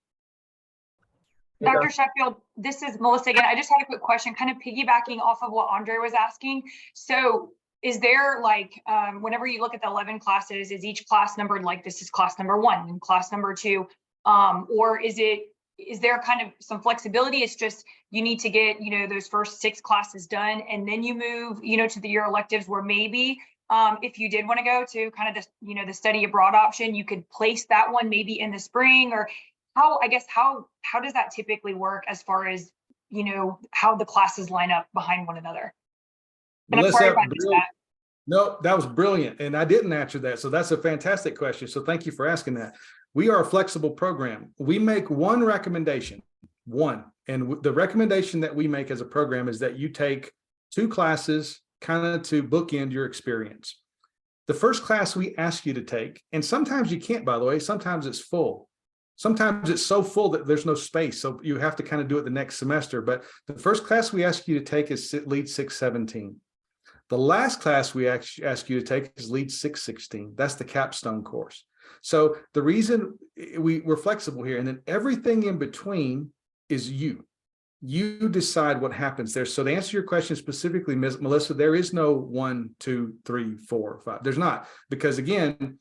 Dr. Sheffield, this is Melissa again. I just had a quick question, kind of piggybacking off of what Andre was asking. So is there whenever you look at the 11 classes, is each class numbered like this is class number 1 and class number 2? Or is there kind of some flexibility? It's just, you need to get, those first 6 classes done, and then you move, to your electives, where maybe, if you did want to go to kind of the, the study abroad option, you could place that one maybe in the spring, or how does that typically work as far as, how the classes line up behind one another? And I'm sorry if I missed that. No, that was brilliant. And I didn't answer that. So that's a fantastic question. So thank you for asking that. We are a flexible program. We make one recommendation, and the recommendation that we make as a program is that you take 2 classes kind of to bookend your experience. The first class we ask you to take, and sometimes you can't, by the way, sometimes it's full. Sometimes it's so full that there's no space. So you have to kind of do it the next semester. But the first class we ask you to take is Lead 617. The last class we ask you to take is Lead 616. That's the capstone course. So the reason we're flexible here, and then everything in between is you. You decide what happens there. So to answer your question specifically, Ms. Melissa, there is no 1, 2, 3, 4, 5. There's not, because again,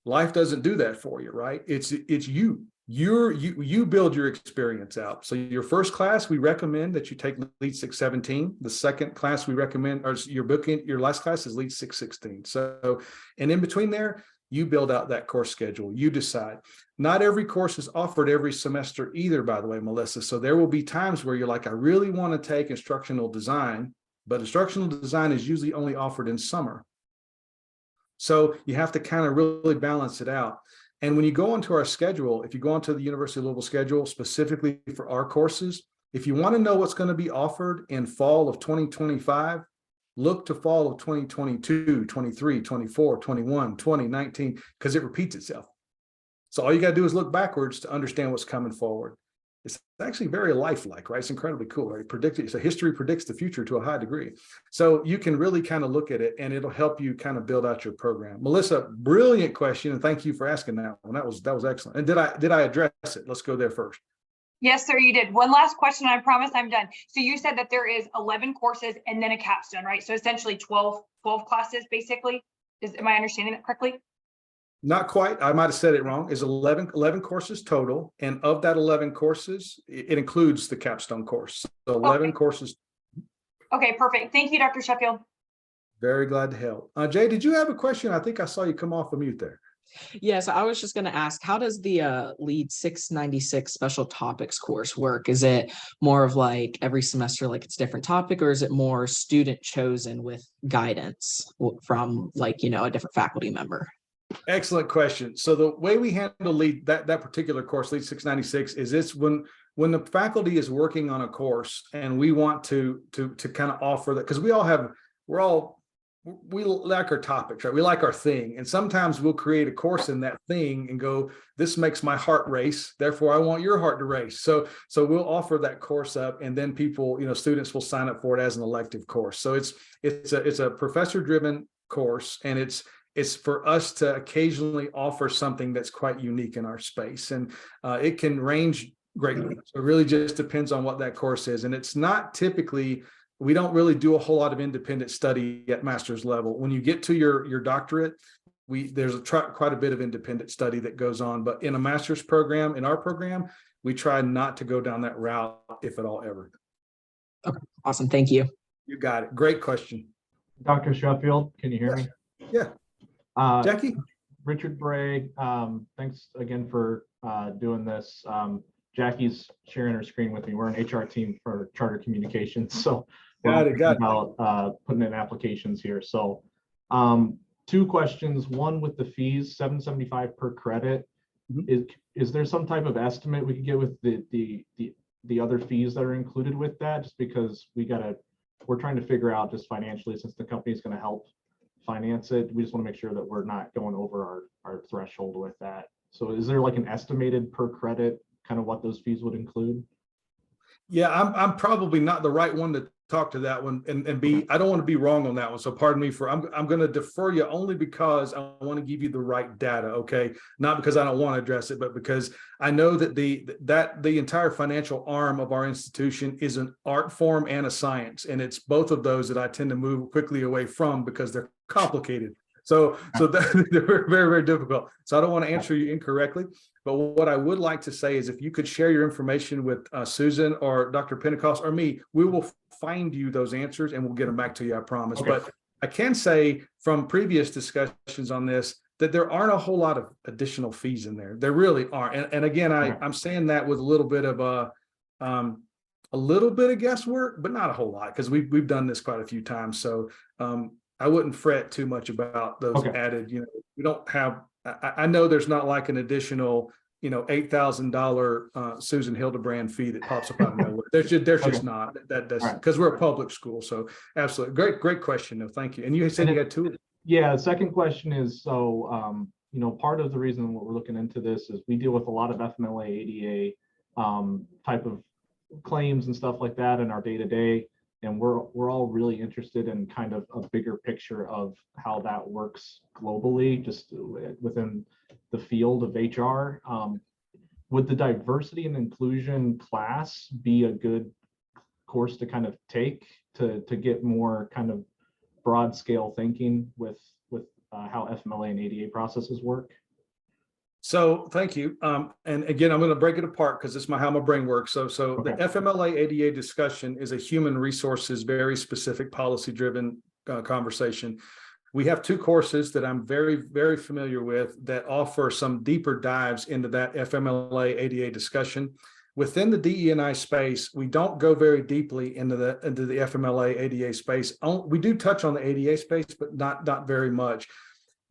life doesn't do that for you, right? It's you. You build your experience out. So your first class, we recommend that you take Lead 617. The second class we recommend, or your last class is Lead 616. So, and in between there, you build out that course schedule. You decide. Not every course is offered every semester either, by the way, Melissa. So there will be times where you're like, I really want to take instructional design, but instructional design is usually only offered in summer. So you have to kind of really balance it out. And when you go onto our schedule, if you go onto the University of Louisville schedule specifically for our courses, if you want to know what's going to be offered in fall of 2025, look to fall of 2022, 23, 24, 21, 20, 19, because it repeats itself. So all you got to do is look backwards to understand what's coming forward. It's actually very lifelike, right? It's incredibly cool, right? So history predicts the future to a high degree. So you can really kind of look at it, and it'll help you kind of build out your program. Melissa, brilliant question, and thank you for asking that one. That was excellent. And did I address it? Let's go there first. Yes, sir, you did. One last question, and I promise I'm done. So you said that there is 11 courses and then a capstone, right? So essentially 12 classes, basically. Am I understanding that correctly? Not quite. I might have said it wrong. Is 11 courses total. And of that 11 courses, it includes the capstone course. So 11 courses. Okay, perfect. Thank you, Dr. Sheffield. Very glad to help. Jay, did you have a question? I think I saw you come off of mute there. Yes, I was just going to ask, how does the Lead 696 special topics course work? Is it more of like every semester, like it's a different topic, or is it more student chosen with guidance from like, a different faculty member? Excellent question. So the way we handle Lead that particular course, Lead 696, is this when the faculty is working on a course and we want to kind of offer that, because we like our topics, right? We like our thing. And sometimes we'll create a course in that thing and go, this makes my heart race. Therefore, I want your heart to race. So we'll offer that course up, and then people, students will sign up for it as an elective course. So it's a professor-driven course, and it's for us to occasionally offer something that's quite unique in our space. And it can range greatly. So it really just depends on what that course is. And it's not typically, we don't really do a whole lot of independent study at master's level. When you get to your doctorate, there's quite a bit of independent study that goes on. But in a master's program, in our program, we try not to go down that route, if at all ever. Okay, awesome. Thank you. You got it. Great question. Dr. Sheffield, can you hear me? Yeah. Jackie? Richard Bray, thanks again for doing this. Jackie's sharing her screen with me. We're an HR team for charter communications. So Got it. about putting in applications here. So 2 questions. One, with the fees, $775 per credit. Mm-hmm. Is there some type of estimate we could get with the other fees that are included with that? Just because we're trying to figure out just financially, since the company is going to help finance it, we just want to make sure that we're not going over our threshold with that. So is there like an estimated per credit, kind of what those fees would include? Yeah, I'm probably not the right one to talk to that one, and I don't want to be wrong on that one. So pardon me I'm going to defer you only because I want to give you the right data. Okay. Not because I don't want to address it, but because I know that the entire financial arm of our institution is an art form and a science. And it's both of those that I tend to move quickly away from because they're complicated. So they're very, very difficult. So I don't want to answer you incorrectly, but what I would like to say is if you could share your information with Susan or Dr. Pentecost or me, we will find you those answers and we'll get them back to you, I promise. Okay. But I can say from previous discussions on this, that there aren't a whole lot of additional fees in there. There really aren't. And again, I'm saying that with a little bit of guesswork, but not a whole lot, because we've done this quite a few times. So I wouldn't fret too much about those added, we don't have, I know there's not like an additional, $8,000 Susan Hildebrand fee that pops up out of nowhere. There's just not that's because we're a public school. So absolutely. Great question. No, thank you. And you said you had two. Yeah, the second question is, so, part of the reason what we're looking into this is we deal with a lot of FMLA, ADA type of claims and stuff like that in our day-to-day. And we're all really interested in kind of a bigger picture of how that works globally, just within the field of HR. Would the diversity and inclusion class be a good course to kind of take to get more kind of broad scale thinking with how FMLA and ADA processes work? So thank you. And again, I'm going to break it apart because it's how my brain works. So the FMLA ADA discussion is a human resources, very specific policy driven conversation. We have two courses that I'm very, very familiar with that offer some deeper dives into that FMLA ADA discussion. Within the DE&I space, we don't go very deeply into the FMLA ADA space. We do touch on the ADA space, but not very much.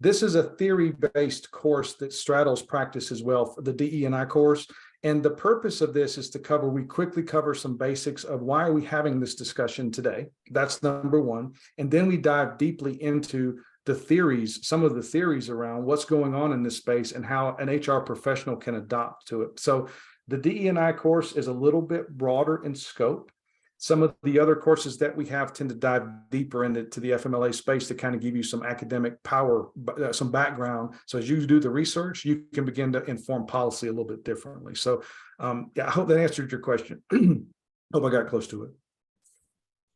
This is a theory-based course that straddles practice as well for the DE&I course. And the purpose of this is we quickly cover some basics of why are we having this discussion today. That's number one. And then we dive deeply into the theories, some of the theories around what's going on in this space and how an HR professional can adopt to it. So the DE&I course is a little bit broader in scope. Some of the other courses that we have tend to dive deeper into the FMLA space to kind of give you some academic power, some background. So as you do the research, you can begin to inform policy a little bit differently. So yeah, I hope that answered your question. Hope I got close to it.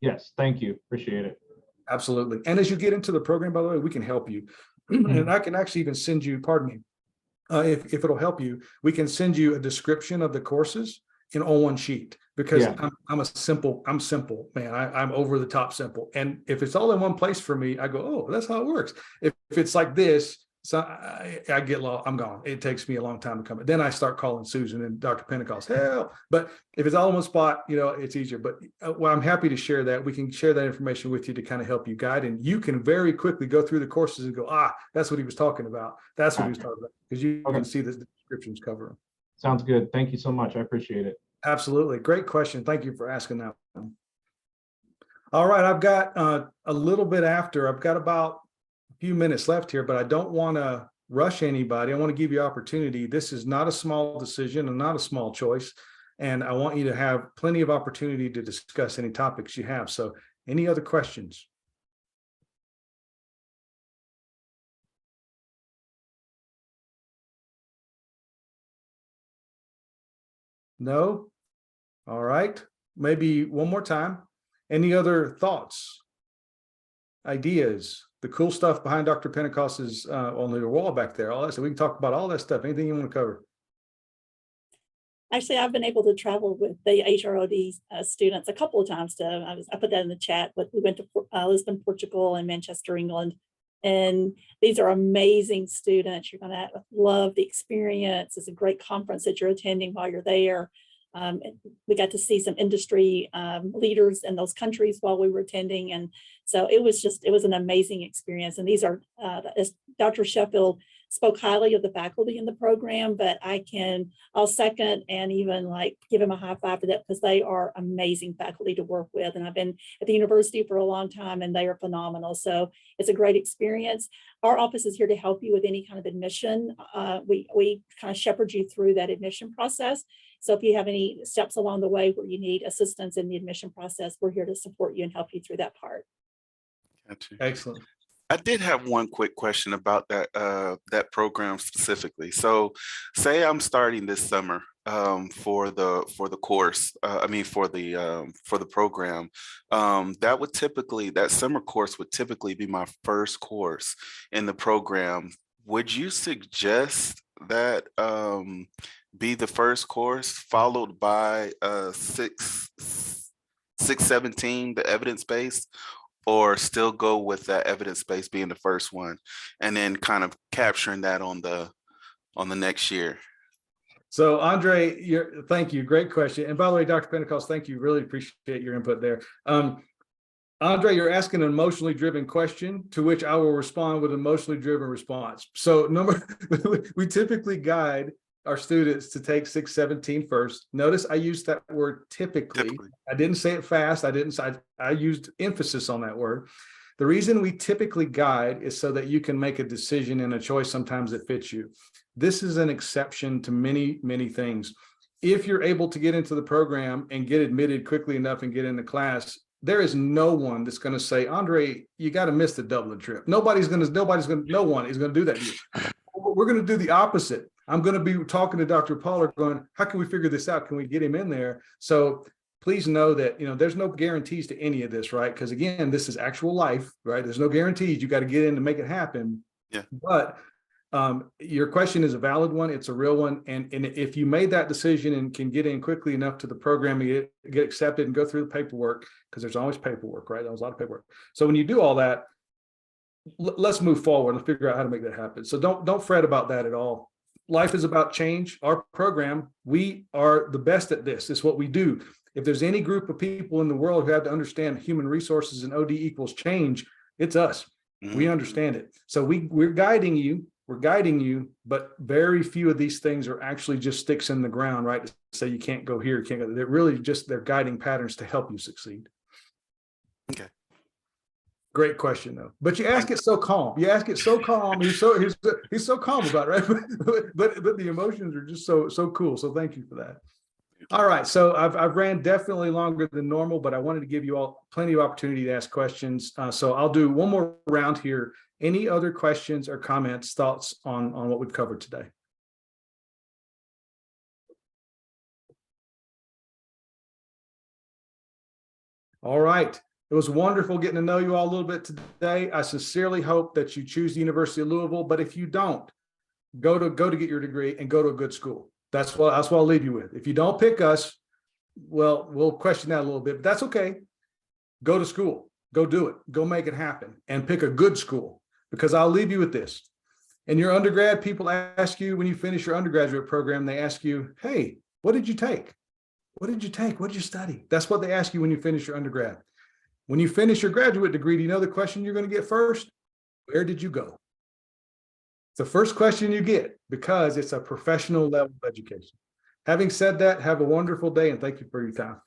Yes, thank you. Appreciate it. Absolutely. And as you get into the program, by the way, we can help you. And I can actually even send you, pardon me, if it'll help you, we can send you a description of the courses on one sheet, because I'm simple, man. I'm over the top simple. And if it's all in one place for me, I go, oh, that's how it works. If it's like this, so I get lost, I'm gone. It takes me a long time to come. Then I start calling Susan and Dr. Pentecost, hell. But if it's all in one spot, it's easier. But well, I'm happy to share that. We can share that information with you to kind of help you guide. And you can very quickly go through the courses and go, that's what he was talking about. That's what he was talking about. Because you can see the descriptions covering. Sounds good. Thank you so much. I appreciate it. Absolutely. Great question. Thank you for asking that one. All right. I've got a little bit after. I've got about a few minutes left here, but I don't want to rush anybody. I want to give you opportunity. This is not a small decision and not a small choice. And I want you to have plenty of opportunity to discuss any topics you have. So any other questions? No? All right. Maybe one more time. Any other thoughts, ideas, the cool stuff behind Dr. Pentecost's on the wall back there, all that. So we can talk about all that stuff. Anything you want to cover? Actually, I've been able to travel with the HROD students a couple of times. I put that in the chat, but we went to Lisbon, Portugal, and Manchester, England. And these are amazing students. You're going to love the experience. It's a great conference that you're attending while you're there. We got to see some industry leaders in those countries while we were attending. And so it was an amazing experience. And these are, as Dr. Sheffield spoke highly of the faculty in the program, but I'll second and even give him a high five for that, because they are amazing faculty to work with. And I've been at the university for a long time and they are phenomenal. So it's a great experience. Our office is here to help you with any kind of admission. We kind of shepherd you through that admission process. So if you have any steps along the way where you need assistance in the admission process, we're here to support you and help you through that part. Gotcha. Excellent. I did have one quick question about that program specifically. So say I'm starting this summer for the course, for the program. That summer course would typically be my first course in the program. Would you suggest that be the first course followed by 617, the evidence-based, or still go with that evidence-based being the first one and then kind of capturing that on the next year? So Andre, thank you. Great question. And by the way, Dr. Pentecost, thank you. Really appreciate your input there. Andre, you're asking an emotionally driven question to which I will respond with an emotionally driven response. So we typically guide our students to take 617 first. Notice I used that word typically. I didn't say it fast. I used emphasis on that word. The reason we typically guide is so that you can make a decision and a choice sometimes that fits you. This is an exception to many, many things. If you're able to get into the program and get admitted quickly enough and get into class, there is no one that's going to say, Andre, you got to miss the Dublin trip. No one is going to do that to you. We're going to do the opposite. I'm going to be talking to Dr. Pollard going, how can we figure this out? Can we get him in there? So please know that, there's no guarantees to any of this, right? Because again, this is actual life, right? There's no guarantees. You got to get in to make it happen. Yeah. But your question is a valid one. It's a real one. And if you made that decision and can get in quickly enough to the program and get accepted and go through the paperwork, because there's always paperwork, right? There's a lot of paperwork. So when you do all that, let's move forward and figure out how to make that happen. So don't fret about that at all. Life is about change. Our program, we are the best at this. It's what we do. If there's any group of people in the world who have to understand human resources and OD equals change, it's us. Mm-hmm. We understand it. So we're guiding you. We're guiding you, but very few of these things are actually just sticks in the ground, right? To say you can't go here, you can't go. They're really just they're guiding patterns to help you succeed. Okay. Great question, though. But you ask it so calm. You ask it so calm. He's so calm about it, right? but the emotions are just so cool. So thank you for that. All right. So I've ran definitely longer than normal, but I wanted to give you all plenty of opportunity to ask questions. So I'll do one more round here. Any other questions or comments, thoughts on what we've covered today? All right. It was wonderful getting to know you all a little bit today. I sincerely hope that you choose the University of Louisville, but if you don't, go to get your degree and go to a good school. That's what I'll leave you with. If you don't pick us, well, we'll question that a little bit, but that's okay. Go to school, go do it, go make it happen, and pick a good school, because I'll leave you with this. In your undergrad, people ask you when you finish your undergraduate program, they ask you, hey, what did you take? What did you take? What did you study? That's what they ask you when you finish your undergrad. When you finish your graduate degree, do you know the question you're going to get first? Where did you go? It's the first question you get because it's a professional level of education. Having said that, have a wonderful day and thank you for your time.